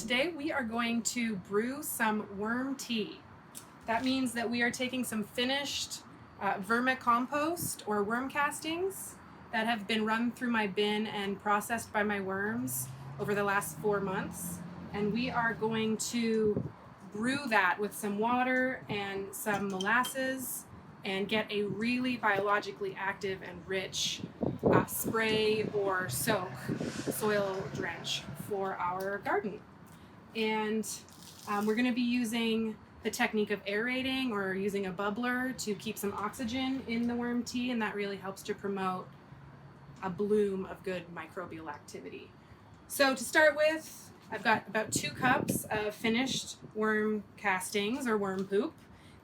today we are going to brew some worm tea. That means that we are taking some finished vermicompost or worm castings that have been run through my bin and processed by my worms over the last 4 months. And we are going to brew that with some water and some molasses and get a really biologically active and rich spray or soak soil drench for our garden. And we're going to be using the technique of aerating or using a bubbler to keep some oxygen in the worm tea, and that really helps to promote a bloom of good microbial activity. So to start with, I've got about 2 cups of finished worm castings or worm poop,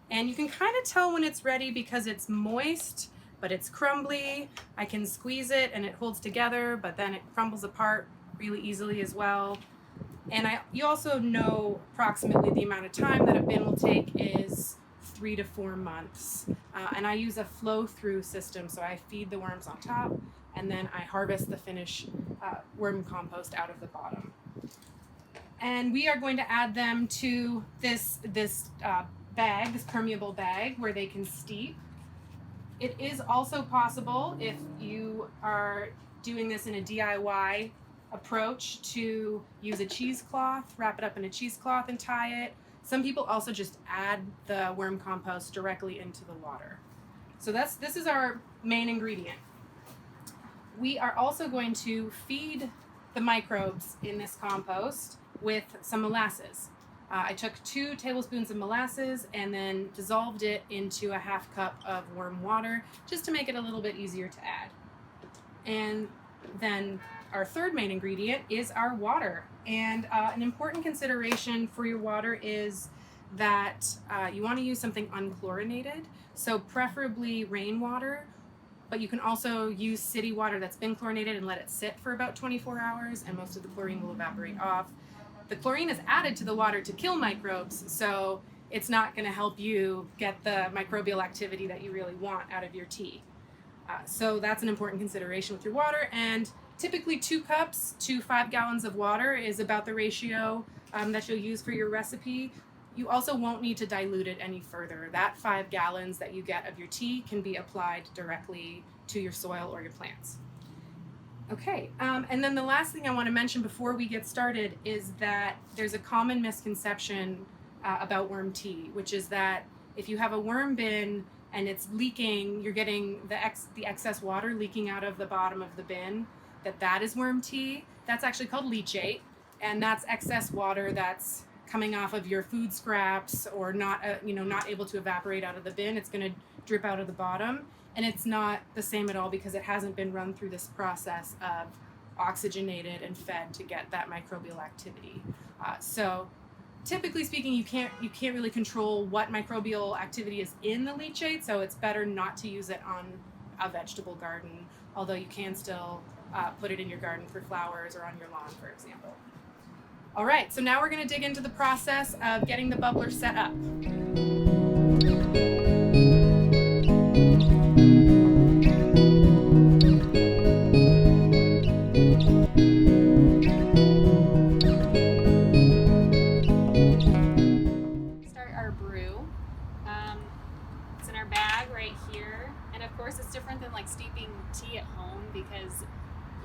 and you can kind of tell when it's ready because it's moist, but it's crumbly. I can squeeze it and it holds together, but then it crumbles apart really easily as well. And you also know approximately the amount of time that a bin will take is 3 to 4 months. And I use a flow-through system, so I feed the worms on top, and then I harvest the finished worm compost out of the bottom. And we are going to add them to this bag, this permeable bag, where they can steep. It is also possible, if you are doing this in a DIY approach, to use a cheesecloth, wrap it up in a cheesecloth and tie it. Some people also just add the worm compost directly into the water. So this is our main ingredient. We are also going to feed the microbes in this compost with some molasses. I took 2 tablespoons of molasses and then dissolved it into a 1/2 cup of warm water just to make it a little bit easier to add. And then our third main ingredient is our water. And an important consideration for your water is that you want to use something unchlorinated, so preferably rainwater, but you can also use city water that's been chlorinated and let it sit for about 24 hours, and most of the chlorine will evaporate off. The chlorine is added to the water to kill microbes, so it's not going to help you get the microbial activity that you really want out of your tea. So that's an important consideration with your water, and typically 2 cups to 5 gallons of water is about the ratio that you'll use for your recipe. You also won't need to dilute it any further. That 5 gallons that you get of your tea can be applied directly to your soil or your plants. Okay, and then the last thing I want to mention before we get started is that there's a common misconception about worm tea, which is that if you have a worm bin and it's leaking, you're getting the excess water leaking out of the bottom of the bin, that is worm tea. That's actually called leachate, and that's excess water that's coming off of your food scraps or not able to evaporate out of the bin. It's going to drip out of the bottom, and it's not the same at all because it hasn't been run through this process of oxygenated and fed to get that microbial activity. So typically speaking, you can't really control what microbial activity is in the leachate, so it's better not to use it on a vegetable garden, although you can still put it in your garden for flowers or on your lawn, for example. All right, so now we're going to dig into the process of getting the bubbler set up. Start our brew. It's in our bag right here, and of course it's different than like steeping tea at home because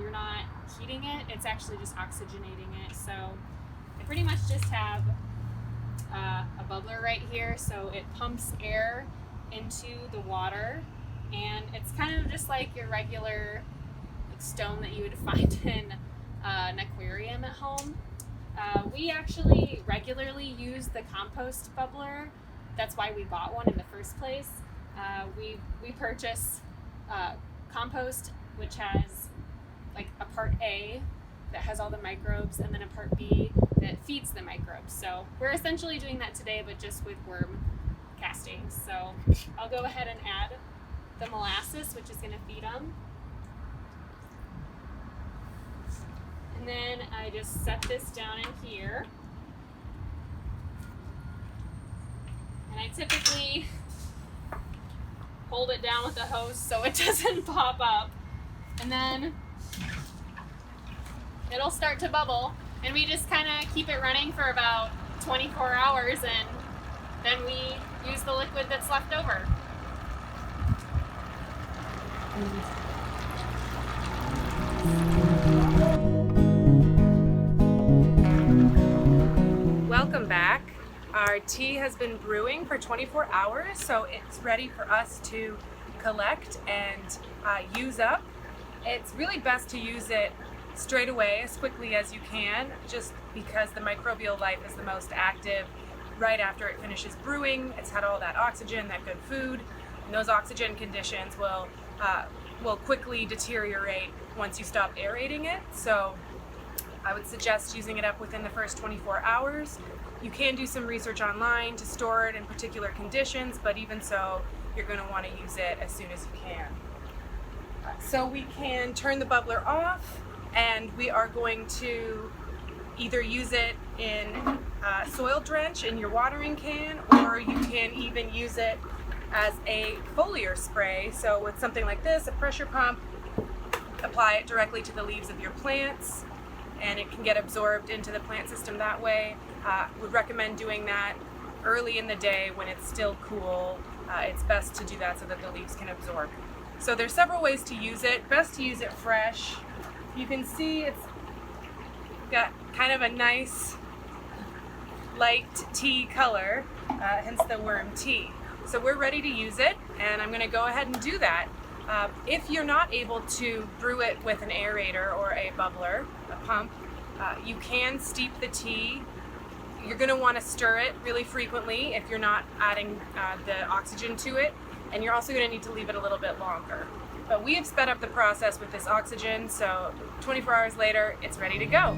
you're not heating it, it's actually just oxygenating it. So I pretty much just have a bubbler right here, so it pumps air into the water, and it's kind of just like your regular stone that you would find in an aquarium at home. We actually regularly use the compost bubbler. That's why we bought one in the first place. We purchase compost, which has like a part A that has all the microbes, and then a part B that feeds the microbes. So we're essentially doing that today, but just with worm castings. So I'll go ahead and add the molasses, which is going to feed them. And then I just set this down in here. And I typically hold it down with the hose so it doesn't pop up. And then it'll start to bubble. And we just kind of keep it running for about 24 hours, and then we use the liquid that's left over. Welcome back. Our tea has been brewing for 24 hours, so it's ready for us to collect and use up. It's really best to use it straight away, as quickly as you can, just because the microbial life is the most active right after it finishes brewing. It's had all that oxygen, that good food, and those oxygen conditions will quickly deteriorate once you stop aerating it. So I would suggest using it up within the first 24 hours. You can do some research online to store it in particular conditions, but even so, you're going to want to use it as soon as you can. So we can turn the bubbler off, and we are going to either use it in soil drench in your watering can, or you can even use it as a foliar spray. So with something like this, a pressure pump, apply it directly to the leaves of your plants, and it can get absorbed into the plant system that way. Would recommend doing that early in the day when it's still cool. It's best to do that so that the leaves can absorb. So there's several ways to use it. Best to use it fresh. You can see it's got kind of a nice light tea color, hence the worm tea. So we're ready to use it, and I'm going to go ahead and do that. If you're not able to brew it with an aerator or a bubbler, a pump, you can steep the tea. You're going to want to stir it really frequently if you're not adding the oxygen to it, and you're also going to need to leave it a little bit longer. But we have sped up the process with this oxygen, so 24 hours later, it's ready to go.